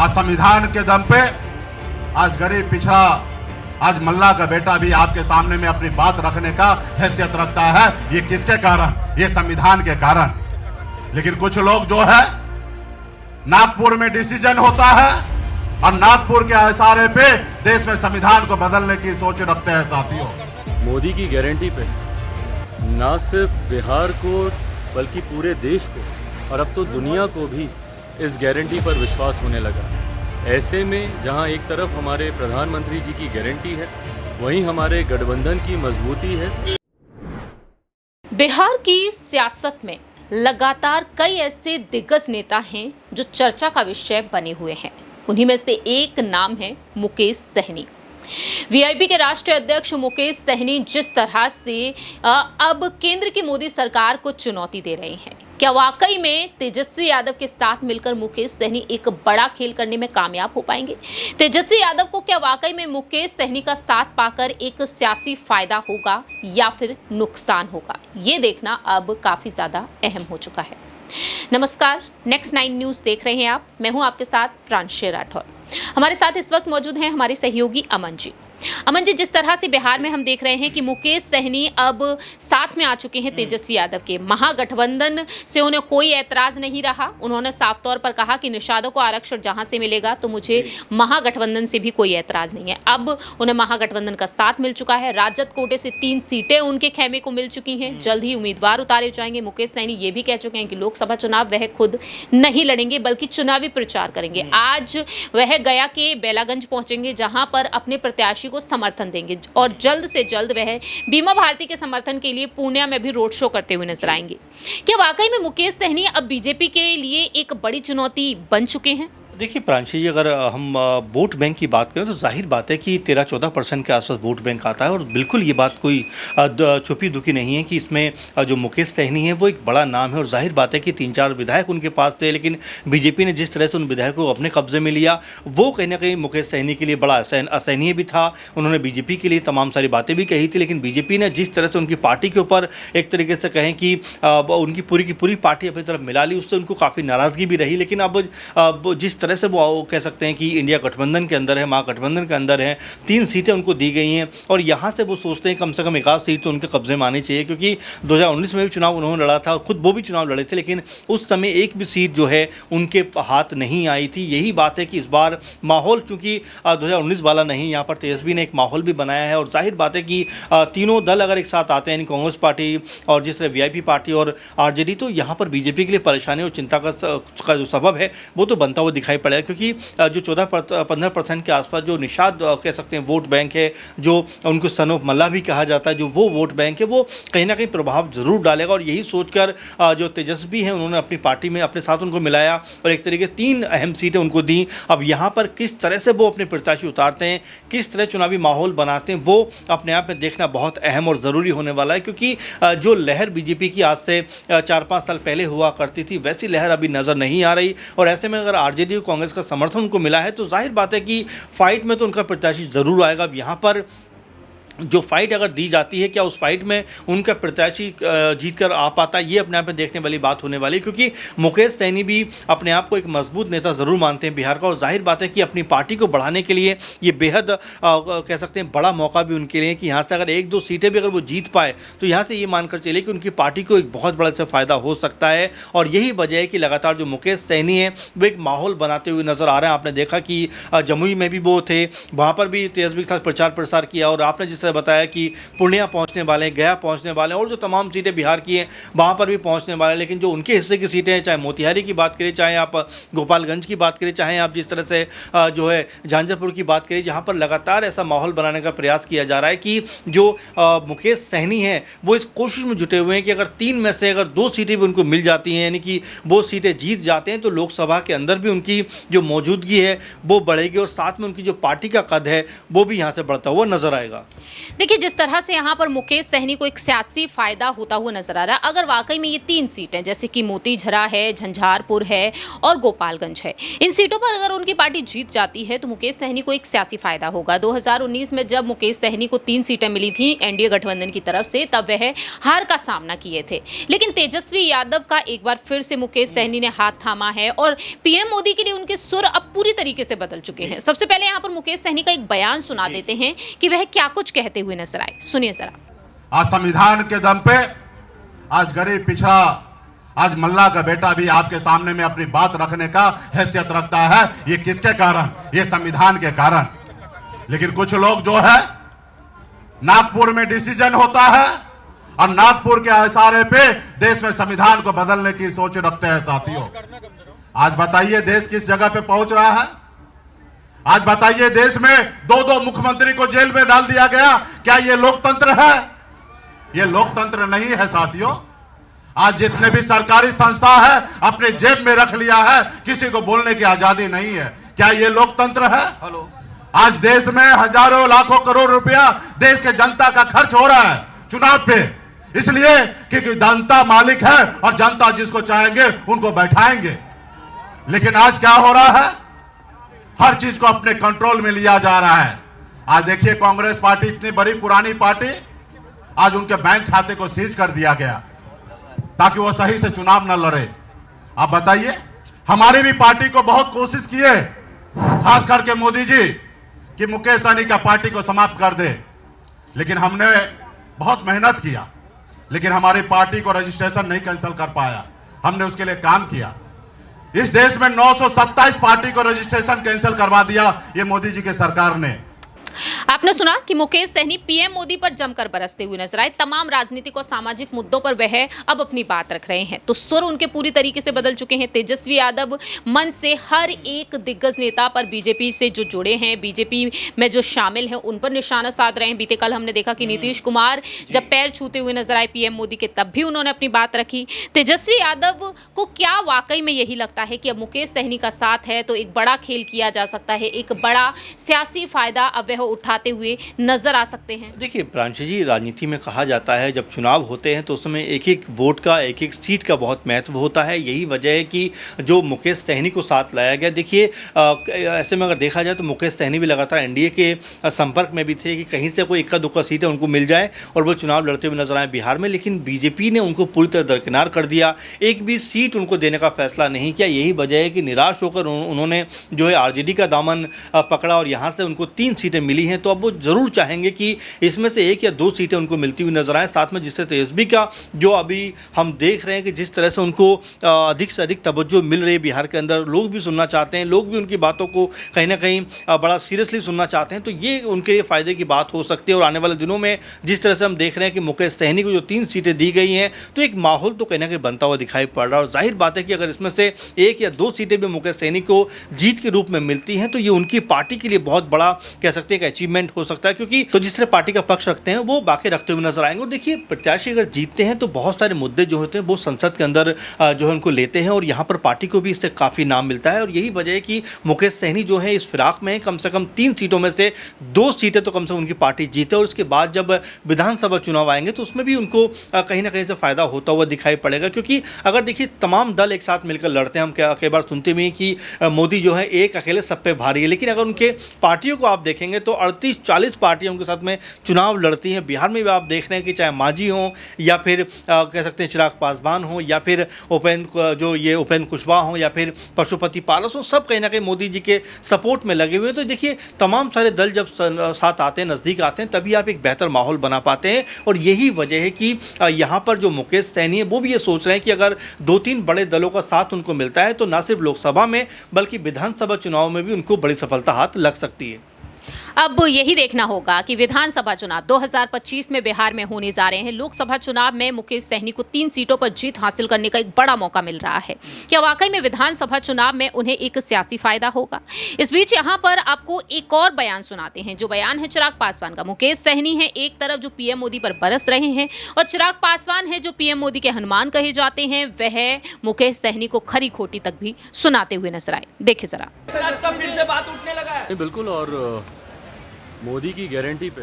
आज संविधान के दम पे आज गरीब पिछड़ा, आज मल्ला का बेटा भी आपके सामने में अपनी बात रखने का हैसियत रखता है। ये किसके कारण? ये संविधान के कारण। लेकिन कुछ लोग जो है, नागपुर में डिसीजन होता है और नागपुर के इशारे पे देश में संविधान को बदलने की सोच रखते हैं। साथियों, मोदी की गारंटी पे ना सिर्फ बिहार को बल्कि पूरे देश को और अब तो दुनिया को भी इस गारंटी पर विश्वास होने लगा। ऐसे में जहां एक तरफ हमारे प्रधानमंत्री जी की गारंटी है, वहीं हमारे गठबंधन की मजबूती है। बिहार की सियासत में लगातार कई ऐसे दिग्गज नेता हैं जो चर्चा का विषय बने हुए हैं। उन्हीं में से एक नाम है मुकेश सहनी। वीआईपी के राष्ट्रीय अध्यक्ष मुकेश सहनी जिस तरह से अब केंद्र की मोदी सरकार को चुनौती दे रहे हैं, क्या वाकई में तेजस्वी यादव के साथ मिलकर मुकेश सहनी एक बड़ा खेल करने में कामयाब हो पाएंगे? तेजस्वी यादव को क्या वाकई में मुकेश सहनी का साथ पाकर एक सियासी फायदा होगा या फिर नुकसान होगा? ये देखना अब काफी ज्यादा अहम हो चुका है। नमस्कार, नेक्स्ट 9 न्यूज देख रहे हैं आप। मैं हूं आपके साथ प्रांशु राठौर। हमारे साथ इस वक्त मौजूद हैं हमारे सहयोगी अमन जी। अमन जी, जिस तरह से बिहार में हम देख रहे हैं कि मुकेश सहनी अब साथ में आ चुके हैं तेजस्वी यादव के, महागठबंधन से उन्हें कोई ऐतराज नहीं रहा। उन्होंने साफ तौर पर कहा कि निषादों को आरक्षण जहां से मिलेगा तो मुझे महागठबंधन से भी कोई ऐतराज नहीं है। अब उन्हें महागठबंधन का साथ मिल चुका है। राजद कोटे से 3 सीटें उनके खेमे को मिल चुकी हैं। जल्द ही उम्मीदवार उतारे जाएंगे। मुकेश सहनी ये भी कह चुके हैं कि लोकसभा चुनाव वह खुद नहीं लड़ेंगे बल्कि चुनावी प्रचार करेंगे। आज वह गया के बेलागंज पहुंचेंगे जहां पर अपने प्रत्याशी को समर्थन देंगे और जल्द से जल्द वह बीमा भारती के समर्थन के लिए पूर्णिया में भी रोड शो करते हुए नजर आएंगे। क्या वाकई में मुकेश सहनी अब बीजेपी के लिए एक बड़ी चुनौती बन चुके हैं? देखिए प्रांशु जी, अगर हम वोट बैंक की बात करें तो जाहिर बात है कि 13-14% के आसपास वोट बैंक आता है और बिल्कुल ये बात कोई छुपी दुखी नहीं है कि इसमें जो मुकेश सहनी है वो एक बड़ा नाम है। और जाहिर बात है कि 3-4 विधायक उनके पास थे, लेकिन बीजेपी ने जिस तरह से उन विधायकों को अपने कब्जे में लिया वो कहीं ना कहीं मुकेश सहनी के लिए बड़ा असहनीय भी था। उन्होंने बीजेपी के लिए तमाम सारी बातें भी कही थी, लेकिन बीजेपी ने जिस तरह से उनकी पार्टी के ऊपर एक तरीके से कहें कि उनकी पूरी की पूरी पार्टी अपनी तरफ मिला ली, उससे उनको काफ़ी नाराज़गी भी रही। लेकिन अब जिस तरह से वो कह सकते हैं कि इंडिया गठबंधन के अंदर है, महागठबंधन के अंदर है, 3 सीटें उनको दी गई हैं और यहाँ से वो सोचते हैं कम से कम 1 सीट तो उनके कब्जे में आनी चाहिए, क्योंकि 2019 में भी चुनाव उन्होंने लड़ा था और खुद वो भी चुनाव लड़े थे, लेकिन उस समय एक भी सीट जो है उनके हाथ नहीं आई थी। यही बात है कि इस बार माहौल चूँकि 2019 वाला नहीं, यहाँ पर तेजस्वी ने एक माहौल भी बनाया है और जाहिर बात है कि तीनों दल अगर एक साथ आते हैं, यानी कांग्रेस पार्टी और जिस तरह वीआईपी पार्टी और आरजेडी, तो यहाँ पर बीजेपी के लिए परेशानी और चिंता का जो सबब है वो तो बनता हुआ दिखाई पड़ेगा, क्योंकि जो 14-15% के आसपास जो निषाद कह सकते हैं वोट बैंक है, जो उनको सन ऑफ मल्ला भी कहा जाता है, जो वो वोट बैंक है वो कहीं ना कहीं प्रभाव जरूर डालेगा। और यही सोचकर जो तेजस्वी हैं उन्होंने अपनी पार्टी में अपने साथ उनको मिलाया और एक तरीके 3 अहम सीटें उनको दी। अब यहाँ पर किस तरह से वो अपने प्रत्याशी उतारते हैं, किस तरह चुनावी माहौल बनाते हैं, वो अपने आप में देखना बहुत अहम और ज़रूरी होने वाला है, क्योंकि जो लहर बीजेपी की आज से 4-5 साल पहले हुआ करती थी वैसी लहर अभी नज़र नहीं आ रही। और ऐसे में अगर आरजेडी और कांग्रेस का समर्थन उनको मिला है तो जाहिर बात है कि फाइट में तो उनका प्रत्याशी ज़रूर आएगा। अब यहाँ पर जो फाइट अगर दी जाती है, क्या उस फाइट में उनका प्रत्याशी जीत कर आ पाता है, ये अपने आप में देखने वाली बात होने वाली है, क्योंकि मुकेश सहनी भी अपने आप को एक मजबूत नेता ज़रूर मानते हैं बिहार का और जाहिर बात है कि अपनी पार्टी को बढ़ाने के लिए ये बेहद कह सकते हैं बड़ा मौका भी उनके लिए कि यहाँ से अगर 1-2 सीटें भी अगर वो जीत पाए तो यहाँ से ये मानकर चले कि उनकी पार्टी को एक बहुत बड़ा से फ़ायदा हो सकता है। और यही वजह है कि लगातार जो मुकेश सहनी है वो एक माहौल बनाते हुए नज़र आ रहे हैं। आपने देखा कि जमुई में भी वो थे, वहाँ पर भी तेजस्वी के साथ प्रचार प्रसार किया और आपने जिस बताया कि पूर्णिया पहुंचने वाले हैं, गया पहुंचने वाले हैं और जो तमाम सीटें बिहार की हैं वहां पर भी पहुंचने वाले हैं। लेकिन जो उनके हिस्से की सीटें हैं, चाहे मोतिहारी की बात करें, चाहे आप गोपालगंज की बात करें, चाहे आप जिस तरह से जो है झांझरपुर की बात करें, जहां पर लगातार ऐसा माहौल बनाने का प्रयास किया जा रहा है कि जो मुकेश सहनी है वो इस कोशिश में जुटे हुए हैं कि अगर 3 में से अगर 2 सीटें भी उनको मिल जाती हैं, यानी कि वो सीटें जीत जाते हैं, तो लोकसभा के अंदर भी उनकी जो मौजूदगी है वो बढ़ेगी और साथ में उनकी जो पार्टी का कद है वो भी यहाँ से बढ़ता हुआ नजर आएगा। देखिए, जिस तरह से यहाँ पर मुकेश सहनी को एक सियासी फायदा होता हुआ नजर आ रहा है, अगर वाकई में ये 3 सीटें जैसे कि मोतीझरा है, झंझारपुर है और गोपालगंज है, इन सीटों पर अगर उनकी पार्टी जीत जाती है तो मुकेश सहनी को एक सियासी फायदा होगा। 2019 में जब मुकेश सहनी को 3 सीटें मिली थी एनडीए गठबंधन की तरफ से, तब वह हार का सामना किए थे, लेकिन तेजस्वी यादव का एक बार फिर से मुकेश सहनी ने हाथ थामा है और पीएम मोदी के लिए उनके सुर अब पूरी तरीके से बदल चुके हैं। सबसे पहले यहाँ पर मुकेश सहनी का एक बयान सुना देते हैं कि वह क्या कुछ कहते हुए नजर आए। सुनिए जरा। आज संविधान के दम पे आज गरीब पिछड़ा, आज मल्ला का बेटा भी आपके सामने में अपनी बात रखने का हैसियत रखता है। ये किसके कारण? ये संविधान के कारण। लेकिन कुछ लोग जो है, नागपुर में डिसीजन होता है और नागपुर के इशारे पे देश में संविधान को बदलने की सोच रखते हैं। साथियों, आज बताइए देश किस जगह पे पहुंच रहा है? आज बताइए देश में दो मुख्यमंत्री को जेल में डाल दिया गया। क्या ये लोकतंत्र है? ये लोकतंत्र नहीं है साथियों। आज जितने भी सरकारी संस्था है अपने जेब में रख लिया है, किसी को बोलने की आजादी नहीं है। क्या ये लोकतंत्र है? आज देश में हजारों लाखों करोड़ रुपया देश के जनता का खर्च हो रहा है चुनाव पे, इसलिए क्योंकि जनता मालिक है और जनता जिसको चाहेंगे उनको बैठाएंगे। लेकिन आज क्या हो रहा है? हर चीज को अपने कंट्रोल में लिया जा रहा है। आज देखिए कांग्रेस पार्टी, इतनी बड़ी पुरानी पार्टी, आज उनके बैंक खाते को सीज कर दिया गया ताकि वो सही से चुनाव न लड़े। आप बताइए, हमारी भी पार्टी को बहुत कोशिश किए, खास करके मोदी जी, कि मुकेश सहनी का पार्टी को समाप्त कर दे। लेकिन हमने बहुत मेहनत किया, लेकिन हमारी पार्टी को रजिस्ट्रेशन नहीं कैंसिल कर पाया। हमने उसके लिए काम किया। इस देश में 927 पार्टी को रजिस्ट्रेशन कैंसिल करवा दिया ये मोदी जी की सरकार ने। आपने सुना कि मुकेश सहनी पीएम मोदी पर जमकर बरसते हुए नजर आए। तमाम राजनीतिक और सामाजिक मुद्दों पर वह अब अपनी बात रख रहे हैं, तो सुर उनके पूरी तरीके से बदल चुके हैं। तेजस्वी यादव मन से हर एक दिग्गज नेता पर, बीजेपी से जो जुड़े हैं, बीजेपी में जो शामिल हैं, उन पर निशाना साध रहे हैं। बीते कल हमने देखा कि नीतीश कुमार जब पैर छूते हुए नजर आए पीएम मोदी के, तब भी उन्होंने अपनी बात रखी। तेजस्वी यादव को क्या वाकई में यही लगता है कि अब मुकेश सहनी का साथ है तो एक बड़ा खेल किया जा सकता है, एक बड़ा सियासी फायदा अब वह उठाते हुए नजर आ सकते हैं? देखिए प्रांशु जी, राजनीति में कहा जाता है जब चुनाव होते हैं तो उसमें एक एक वोट का, एक एक सीट का बहुत महत्व होता है। यही वजह है कि जो मुकेश सहनी को साथ लाया गया। देखिए ऐसे में अगर देखा जाए तो मुकेश सहनी भी लगातार एनडीए के संपर्क में भी थे कि कहीं से कोई इक्का दुक्का सीटें उनको मिल जाए और वो चुनाव लड़ते हुए नजर आए बिहार में। लेकिन बीजेपी ने उनको पूरी तरह दरकिनार कर दिया, एक भी सीट उनको देने का फैसला नहीं किया। यही वजह है कि निराश होकर उन्होंने जो है आरजेडी का दामन पकड़ा और यहाँ से उनको 3 सीटें मिली हैं। तो अब वो जरूर चाहेंगे कि इसमें से 1 या 2 सीटें उनको मिलती हुई नजर आए। साथ में जिससे तेजस्वी का जो अभी हम देख रहे हैं कि जिस तरह से उनको अधिक से अधिक तवज्जो मिल रही है बिहार के अंदर, लोग भी सुनना चाहते हैं, लोग भी उनकी बातों को कहीं ना कहीं बड़ा सीरियसली सुनना चाहते हैं। तो ये उनके लिए फ़ायदे की बात हो सकती है। और आने वाले दिनों में जिस तरह से हम देख रहे हैं कि मुकेश सहनी को जो 3 सीटें दी गई हैं, तो एक माहौल तो कहीं ना कहीं बनता हुआ दिखाई पड़ रहा है। और जाहिर बात है कि अगर इसमें से 1 या 2 सीटें भी मुकेश सहनी को जीत के रूप में मिलती हैं तो ये उनकी पार्टी के लिए बहुत बड़ा कह सकते हैं कि अचीवमेंट हो सकता है। क्योंकि तो जिस तरह पार्टी का पक्ष रखते हैं वो बाकी रखते हुए नजर आएंगे। और देखिए प्रत्याशी अगर जीतते हैं तो बहुत सारे मुद्दे जो होते हैं वो संसद के अंदर जो है उनको लेते हैं और यहाँ पर पार्टी को भी इससे काफ़ी नाम मिलता है। और यही वजह है कि मुकेश सहनी जो है इस फिराक में कम से कम 3 सीटों में से 2 सीटें तो कम से कम उनकी पार्टी जीते। और उसके बाद जब विधानसभा चुनाव आएंगे तो उसमें भी उनको कहीं ना कहीं से फायदा होता हुआ दिखाई पड़ेगा। क्योंकि अगर देखिए तमाम दल एक साथ मिलकर लड़ते हैं, हम कई बार सुनते भी हैं कि मोदी जो है एक अकेले सब पे भारी है। लेकिन अगर उनके पार्टियों को आप देखेंगे तो 38-40 पार्टियां उनके साथ में चुनाव लड़ती हैं। बिहार में भी आप देख रहे हैं कि चाहे मांझी हों या फिर कह सकते हैं चिराग पासवान हों या फिर उपेंद्र कुशवाहा हों या फिर पशुपति पारस हों, सब कहीं ना कहीं मोदी जी के सपोर्ट में लगे हुए हैं। तो देखिए तमाम सारे दल जब साथ आते हैं, नज़दीक आते हैं, तभी आप एक बेहतर माहौल बना पाते हैं। और यही वजह है कि यहाँ पर जो मुकेश सहनी है वो भी ये सोच रहे हैं कि अगर 2-3 बड़े दलों का साथ उनको मिलता है तो न सिर्फ लोकसभा में बल्कि विधानसभा चुनाव में भी उनको बड़ी सफलता हाथ लग सकती है। अब यही देखना होगा कि विधानसभा चुनाव 2025 में बिहार में होने जा रहे हैं। लोकसभा चुनाव में मुकेश सहनी को 3 सीटों पर जीत हासिल करने का एक बड़ा मौका मिल रहा है। क्या वाकई में विधानसभा चुनाव में उन्हें एक सियासी फायदा होगा? इस बीच यहाँ पर आपको एक और बयान सुनाते हैं, जो बयान है चिराग पासवान का। मुकेश सहनी है एक तरफ जो पीएम मोदी पर बरस रहे हैं और चिराग पासवान है जो पीएम मोदी के हनुमान कहे जाते हैं, वह मुकेश सहनी को खरी खोटी तक भी सुनाते हुए नजर आए। देखिए जरा। फिर से बात उठने लगा है। बिल्कुल, और मोदी की गारंटी पे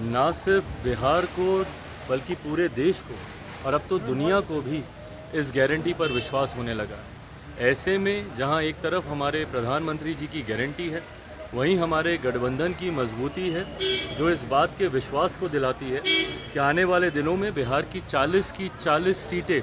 ना सिर्फ बिहार को बल्कि पूरे देश को और अब तो दुनिया को भी इस गारंटी पर विश्वास होने लगा। ऐसे में जहां एक तरफ हमारे प्रधानमंत्री जी की गारंटी है, वहीं हमारे गठबंधन की मजबूती है जो इस बात के विश्वास को दिलाती है कि आने वाले दिनों में बिहार की 40 सीटें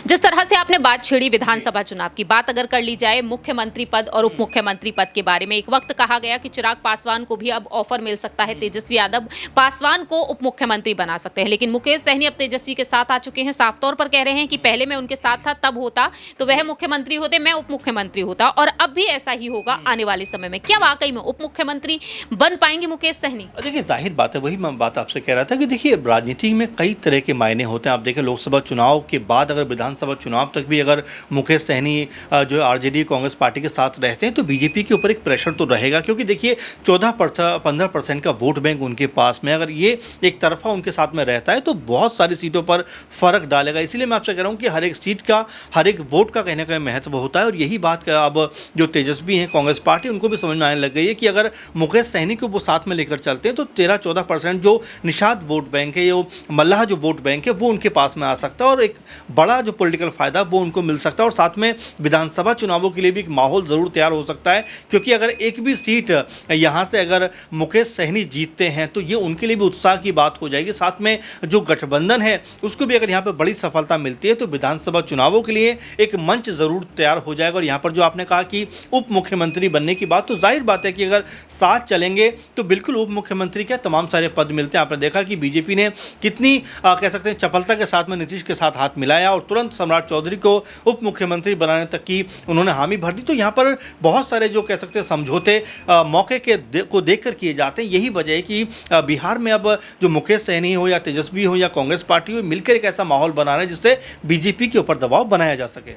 जिस तरह से आपने बात छेड़ी विधानसभा चुनाव की, बात अगर कर ली जाए मुख्यमंत्री पद और उप मुख्यमंत्री पद के बारे में, एक वक्त कहा गया कि चिराग पासवान को भी अब ऑफर मिल सकता है, तेजस्वी यादव पासवान को उप मुख्यमंत्री बना सकते हैं, लेकिन मुकेश सहनी अब तेजस्वी के साथ आ चुके हैं। साफ तौर पर कह रहे हैं कि पहले मैं उनके साथ था, तब होता तो वह मुख्यमंत्री होते, मैं उप मुख्यमंत्री होता, और अब भी ऐसा ही होगा आने वाले समय में। क्या वाकई में उप मुख्यमंत्री बन पाएंगे मुकेश सहनी? देखिए जाहिर बात है, वही मैं बात आपसे कह रहा था कि देखिए राजनीति में कई तरह के मायने होते हैं। आप देखें लोकसभा चुनाव के बाद अगर विधानसभा चुनाव तक भी अगर मुकेश सहनी जो आरजेडी कांग्रेस पार्टी के साथ रहते हैं तो बीजेपी के ऊपर एक प्रेशर तो रहेगा, क्योंकि देखिए 15% का वोट बैंक उनके पास में, अगर ये एक तरफा उनके साथ में रहता है तो बहुत सारी सीटों पर फर्क डालेगा। इसीलिए मैं आपसे कह रहा हूँ कि हर एक सीट का, हर एक वोट का कहीं ना कहीं महत्व होता है, और यही बात अब जो तेजस्वी हैं कांग्रेस पार्टी, उनको भी समझ में आने लग गई है कि अगर मुकेश सहनी को वो साथ में लेकर चलते हैं तो 13-14% जो निषाद वोट बैंक है, जो मल्लाह जो वोट बैंक है, वो उनके पास में आ सकता है और एक बड़ा जो पॉलिटिकल फायदा वो उनको मिल सकता है। और साथ में विधानसभा चुनावों के लिए भी एक माहौल ज़रूर तैयार हो सकता है, क्योंकि अगर एक भी सीट यहाँ से अगर मुकेश सहनी जीतते हैं तो ये उनके लिए भी उत्साह की बात हो जाएगी। साथ में जो गठबंधन है उसको भी अगर यहाँ पर बड़ी सफलता मिलती है तो विधानसभा चुनावों के लिए एक मंच ज़रूर तैयार हो जाएगा। और यहाँ पर जो आपने कहा कि उप मुख्यमंत्री बनने की बात, तो जाहिर बात है कि अगर साथ चलेंगे तो बिल्कुल उप मुख्यमंत्री क्या तमाम सारे पद मिलते हैं। आपने देखा कि बीजेपी ने कितनी कह सकते हैं चपलता के साथ में नीतीश के साथ हाथ मिलाया और तुरंत सम्राट चौधरी को उप मुख्यमंत्री बनाने तक की उन्होंने हामी भर दी। तो यहाँ पर बहुत सारे जो कह सकते हैं समझौते मौके को देखकर किए जाते हैं। यही वजह है कि बिहार में अब जो मुकेश सहनी हो या तेजस्वी हो या कांग्रेस पार्टी हो, मिलकर एक ऐसा माहौल बना रहे हैं जिससे बीजेपी के ऊपर दबाव बनाया जा सके।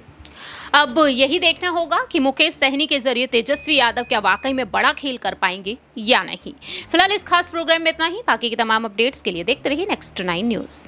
अब यही देखना होगा कि मुकेश सहनी के जरिए तेजस्वी यादव क्या वाकई में बड़ा खेल कर पाएंगे या नहीं। फिलहाल इस खास प्रोग्राम में इतना ही। बाकी की तमाम अपडेट्स के लिए देखते रहिए नेक्स्ट 9 न्यूज़।